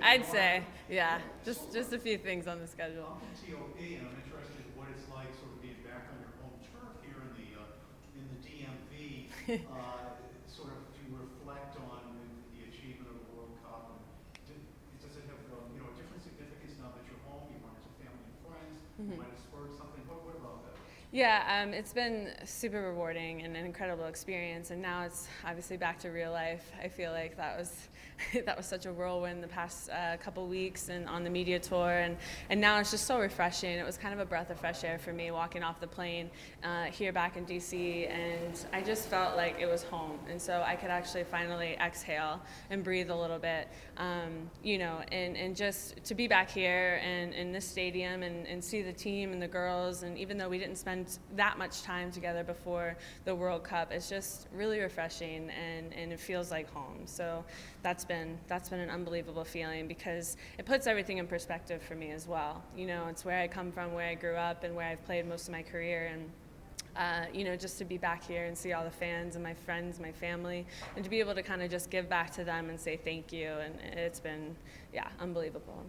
I'd say, yeah, just a few things on the schedule. I'm from TOP, and I'm interested in what it's like sort of being back on your home turf here in the DMV, sort of to reflect on the achievement of the World Cup. And does it have a different significance now that you're home? You run into family and friends. You might have spurred something. What about that? Yeah, it's been super rewarding and an incredible experience, and now it's obviously back to real life. I feel like that was that was such a whirlwind the past couple weeks and on the media tour, and now it's just so refreshing. It was kind of a breath of fresh air for me walking off the plane here back in DC, and I just felt like it was home, and so I could actually finally exhale and breathe a little bit, and just to be back here and in this stadium and see the team and the girls, and even though we didn't spend that much time together before the World Cup, it's just really refreshing, and it feels like home. So that's been an unbelievable feeling, because it puts everything in perspective for me as well. It's where I come from, where I grew up, and where I've played most of my career, and just to be back here and see all the fans and my friends, my family, and to be able to kind of just give back to them and say thank you, and it's been, yeah, unbelievable.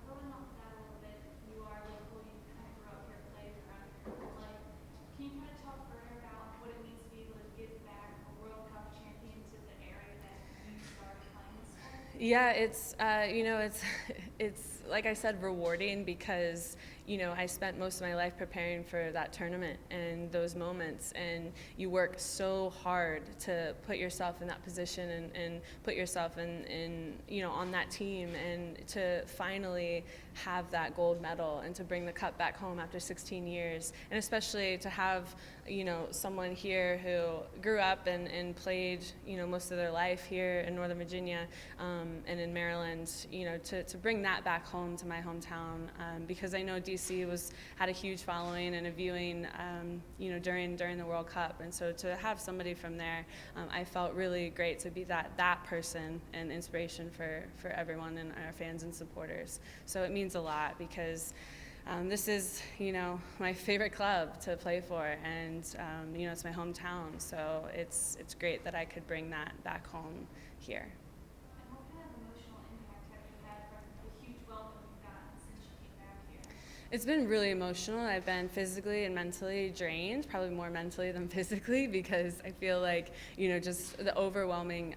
Going off that a little bit, you are local, you kind of grew up here, played around your whole life. Can you kind of talk further about what it means to be able to give back a World Cup champion to the area that you started playing this for? Yeah, it's like I said, rewarding, because I spent most of my life preparing for that tournament and those moments, and you work so hard to put yourself in that position and put yourself in on that team, and to finally have that gold medal and to bring the cup back home after 16 years, and especially to have someone here who grew up and played most of their life here in Northern Virginia and in Maryland, to bring that back home to my hometown, because I know DC had a huge following and a viewing during the World Cup, and so to have somebody from there, I felt really great to be that person and inspiration for everyone and our fans and supporters. So it means a lot, because this is, my favorite club to play for, and it's my hometown. So it's great that I could bring that back home here. And what kind of emotional impact have you had from the huge welcome you've gotten since you came back here? It's been really emotional. I've been physically and mentally drained, probably more mentally than physically, because I feel like, just the overwhelming,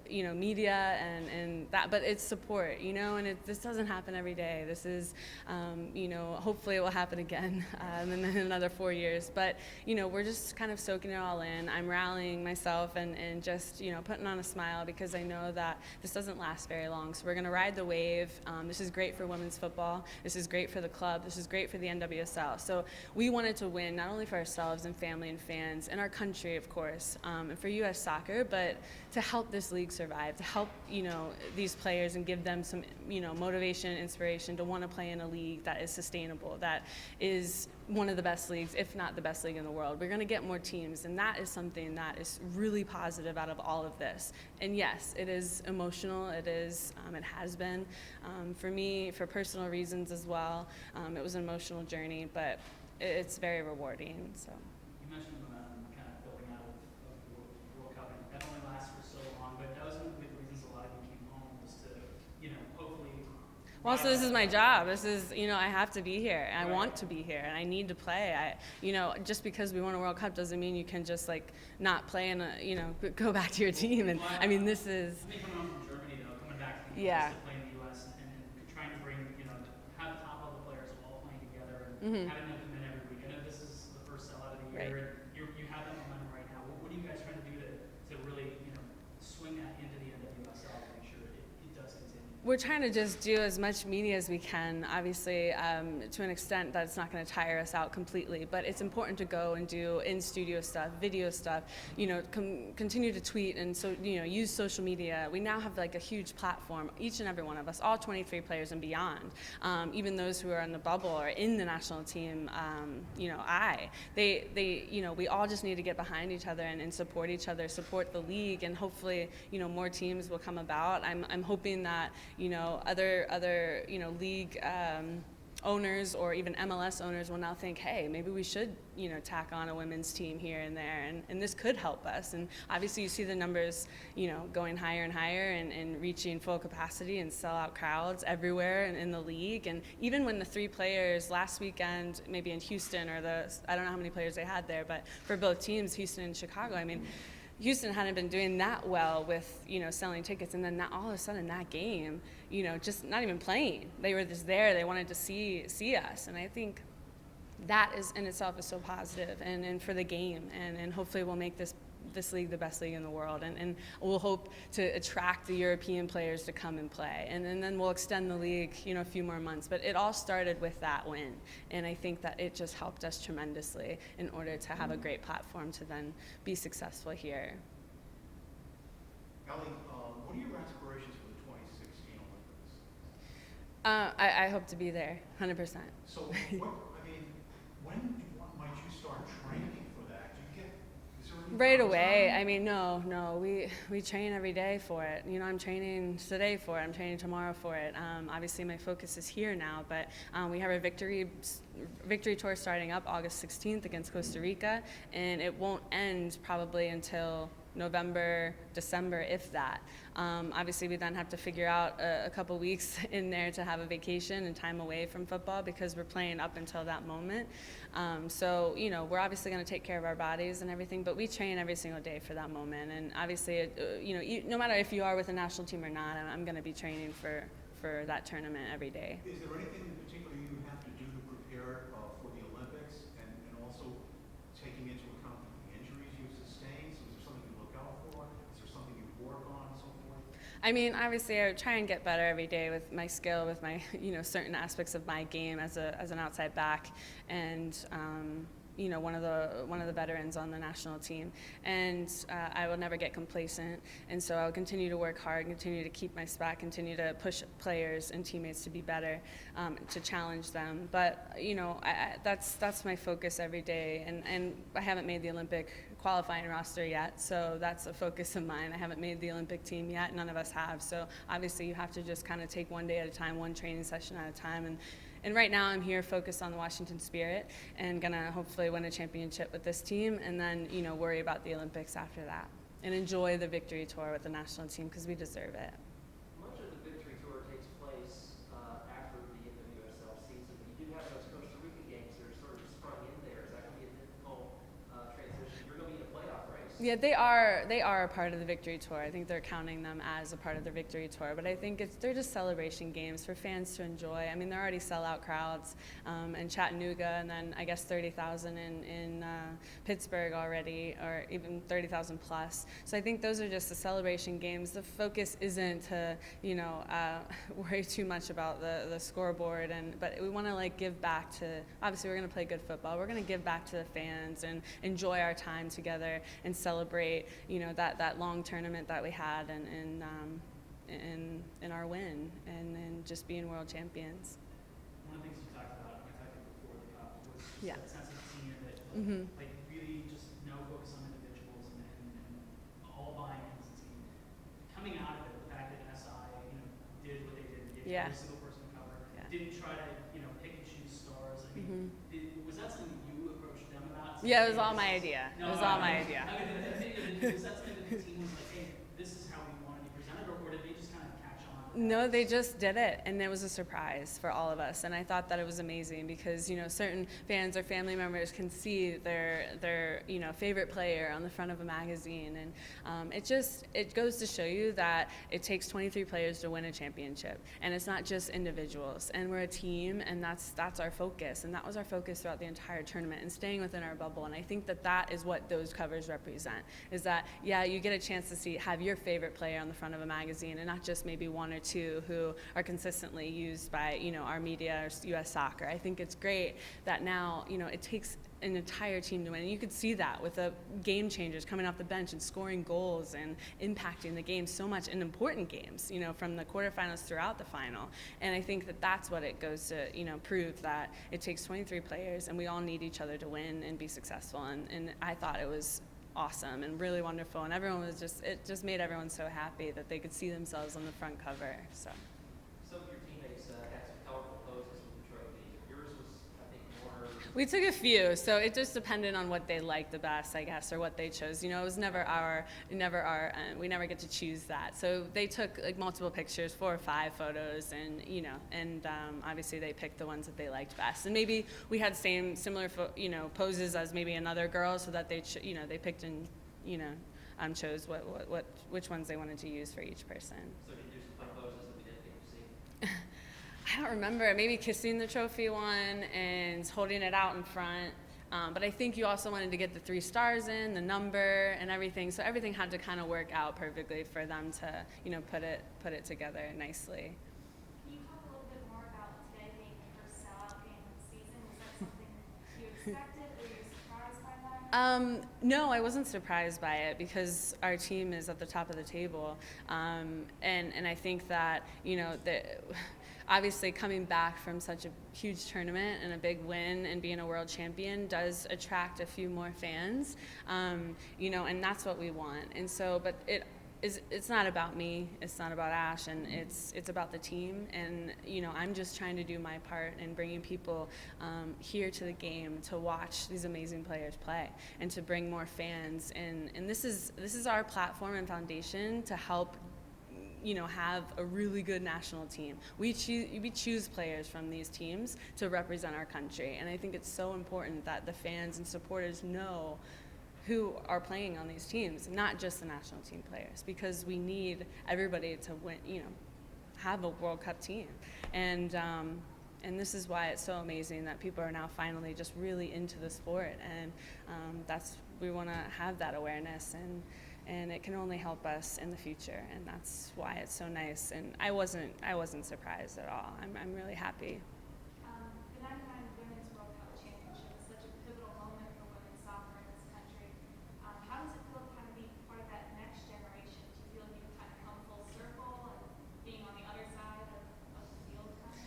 media and that, but it's support, and this doesn't happen every day. This is, hopefully it will happen again in another 4 years. But, we're just kind of soaking it all in. I'm rallying myself and just, putting on a smile, because I know that this doesn't last very long. So we're going to ride the wave. This is great for women's football. This is great for the club. This is great for the NWSL. So we wanted to win, not only for ourselves and family and fans and our country, of course, and for U.S. soccer, but to help this league survive, to help, these players and give them some, motivation, inspiration to want to play in a league that is sustainable, that is one of the best leagues, if not the best league in the world. We're going to get more teams, and that is something that is really positive out of all of this. And yes, it is emotional. It is. It has been. For me, for personal reasons as well, it was an emotional journey, but it's very rewarding. So. You mentioned kind of building out of the World Cup, and that only lasts for so long, but that was one of the big reasons a lot of you came home, was to, hopefully. Well, so this is my job. This is, I have to be here. And I want to be here, and I need to play. Just because we won a World Cup doesn't mean you can just not play and go back to your team. And I mean, this is. Coming home from Germany, though, coming back to the Yeah. US to play in the U.S. and trying to bring, have top level players all playing together and having them come in every week. I know this is the first sellout of the year, Right. and you have that momentum right now. What are you guys trying to do to really, swing that into the NWSL to make sure it does continue? We're trying to just do as much media as we can, obviously, to an extent that's not going to tire us out completely, but it's important to go and do in-studio stuff, video stuff, continue to tweet and use social media. We now have a huge platform, each and every one of us, all 23 players and beyond, even those who are in the bubble or in the national team, we all just need to get behind each other and support each other, support the league, and hopefully, more teams will come about. I'm hoping that, other league owners or even MLS owners will now think, hey, maybe we should, tack on a women's team here and there, and this could help us. And obviously you see the numbers, going higher and higher and reaching full capacity and sellout crowds everywhere in the league. And even when the 3 players last weekend, maybe in Houston, or I don't know how many players they had there, but for both teams, Houston and Chicago, I mean, Houston hadn't been doing that well with, selling tickets, and then all of a sudden that game, just not even playing. They were just there. They wanted to see us, and I think that is in itself is so positive, and for the game, and hopefully we'll make this league the best league in the world, and we'll hope to attract the European players to come and play, and then we'll extend the league, a few more months. But it all started with that win, and I think that it just helped us tremendously in order to have a great platform to then be successful here. Ali, what are your aspirations for the 2016 Olympics? I hope to be there, 100%. So, when might you start training for that? Is there any Right timeline? away. I mean, no. We train every day for it. I'm training today for it. I'm training tomorrow for it. Obviously, my focus is here now, but we have a victory tour starting up August 16th against Costa Rica, and it won't end probably until November, December, if that. Obviously, we then have to figure out a couple weeks in there to have a vacation and time away from football because we're playing up until that moment. So, we're obviously going to take care of our bodies and everything, but we train every single day for that moment. And obviously, no matter if you are with a national team or not, I'm going to be training for that tournament every day. Is there anything in particular you have to do to prepare for the Olympics, and also taking into account the injuries you've sustained? So is there something you look out for? Is there something you work on and so forth? I mean, obviously, I try and get better every day with my skill, with my, certain aspects of my game as an outside back, and one of the veterans on the national team. And I will never get complacent, and so I'll continue to work hard, continue to keep my spot, continue to push players and teammates to be better, to challenge them. But that's my focus every day, and I haven't made the Olympic qualifying roster yet, so that's a focus of mine. I haven't made the Olympic team yet. None of us have. So obviously you have to just kind of take one day at a time, one training session at a time. And right now I'm here focused on the Washington Spirit and gonna hopefully win a championship with this team, and then worry about the Olympics after that and enjoy the victory tour with the national team because we deserve it. Much of the victory tour takes place after the NWSL season. You do have those Costa Rica games that are sort of sprung in there. Is that going to be a difficult transition? You're going to be in a playoff race. Yeah, they are a part of the victory tour. I think they're counting them as a part of the victory tour, but I think they're just celebration games for fans to enjoy. I mean, they're already sellout crowds in Chattanooga, and then I guess 30,000 in Pittsburgh already, or even 30,000 plus. So I think those are just the celebration games. The focus isn't to worry too much about the scoreboard, but we want to give back to. Obviously, we're going to play good football. We're going to give back to the fans and enjoy our time together and celebrate, that long tournament that we had, and our win, and just being world champions. One of the things you talked about, I talked about before the cup, was just Yeah. that sense of team that, Mhm. really just no focus on individuals and all buying into the team. Coming out of it, the fact that SI, did what they did, they gave Yeah. every single person a cover, Yeah. didn't try to, pick and choose stars. I mean, was that something that you approached them about? Yeah, it was all my idea. No, It was all my idea. I mean, was that something that the team was like, hey, this is how we want to be presented, or did they just kind of catch on? No, they just did it, and it was a surprise for all of us. And I thought that it was amazing because certain fans or family members can see their favorite player on the front of a magazine, and it goes to show you that it takes 23 players to win a championship, and it's not just individuals. And we're a team, and that's our focus, and that was our focus throughout the entire tournament, and staying within our bubble. And I think that is what those covers represent. Is that you get a chance to have your favorite player on the front of a magazine, and not just maybe one or two who are consistently used by our media or U.S. Soccer. I think it's great that now it takes an entire team to win, and you could see that with the game changers coming off the bench and scoring goals and impacting the game so much in important games, from the quarterfinals throughout the final. And I think that's what it goes to prove, that it takes 23 players and we all need each other to win and be successful. And I thought it was awesome and really wonderful, and it just made everyone so happy that they could see themselves on the front cover. So Some of your teammates had some colorful poses with the trophy. We took a few, so it just depended on what they liked the best, I guess, or what they chose. You know, it was never our, we never get to choose that. So they took like multiple pictures, 4 or 5 photos, and obviously they picked the ones that they liked best. And maybe we had similar, poses as maybe another girl, so that they picked and chose which ones they wanted to use for each person. So did you do some fun poses that we didn't get to see? I don't remember. Maybe kissing the trophy one and holding it out in front. But I think you also wanted to get the 3 stars in, the number, and everything. So everything had to kind of work out perfectly for them to, put it together nicely. Can you talk a little bit more about today being the first sellout game of the season? Was that something you expected? Were you surprised by that? No, I wasn't surprised by it because our team is at the top of the table. And I think that, obviously coming back from such a huge tournament and a big win and being a world champion does attract a few more fans, and that's what we want. And so, but it's not about me, it's not about Ash, and it's about the team. And I'm just trying to do my part in bringing people here to the game to watch these amazing players play and to bring more fans. And this is our platform and foundation to help have a really good national team. We choose players from these teams to represent our country, and I think it's so important that the fans and supporters know who are playing on these teams, not just the national team players, because we need everybody to win, have a World Cup team. And this is why it's so amazing that people are now finally just really into the sport, and we want to have that awareness, and it can only help us in the future, and that's why it's so nice. And I wasn't surprised at all. I'm really happy. The 99 Women's World Cup Championship is such a pivotal moment for women's soccer in this country. How does it feel to kind of be part of that next generation? Do you feel like you've kind of come full circle and being on the other side of the field kind of?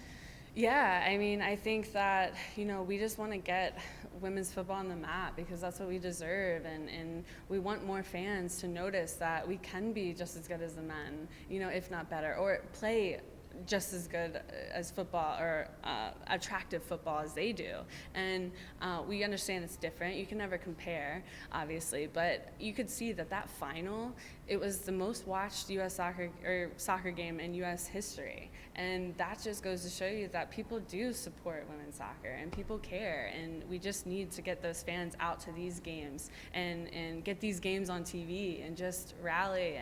Yeah, I mean, I think that, we just want to get women's football on the map because that's what we deserve, and we want more fans to notice that we can be just as good as the men, if not better, or play just as good as football or attractive football as they do. And we understand it's different. You can never compare, obviously, but you could see that final, it was the most watched U.S. soccer game in U.S. history. And that just goes to show you that people do support women's soccer and people care. And we just need to get those fans out to these games and get these games on TV and just rally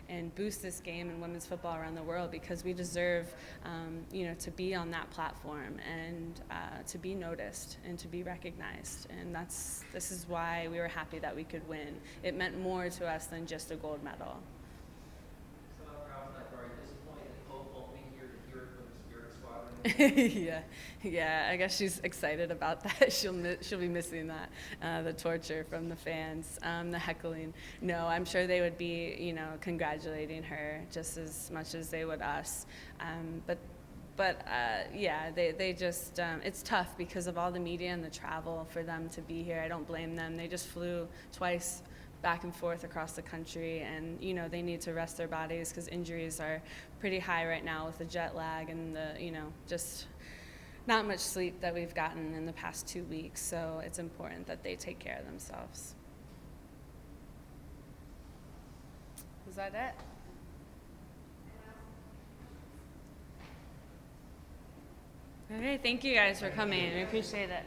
and boost this game in women's football around the world, because we deserve, to be on that platform and to be noticed and to be recognized. And this is why we were happy that we could win. It meant more to us than just a gold medal. So, are you disappointed and hopeful being here to hear it from the Spirit Squadron? Yeah. I guess she's excited about that. She'll be missing that, the torture from the fans, the heckling. No, I'm sure they would be, congratulating her just as much as they would us. But they just, it's tough because of all the media and the travel for them to be here. I don't blame them. They just flew twice back and forth across the country, and they need to rest their bodies because injuries are pretty high right now with the jet lag and the just not much sleep that we've gotten in the past 2 weeks. So it's important that they take care of themselves. Is that it? Okay, thank you guys for coming. We appreciate it.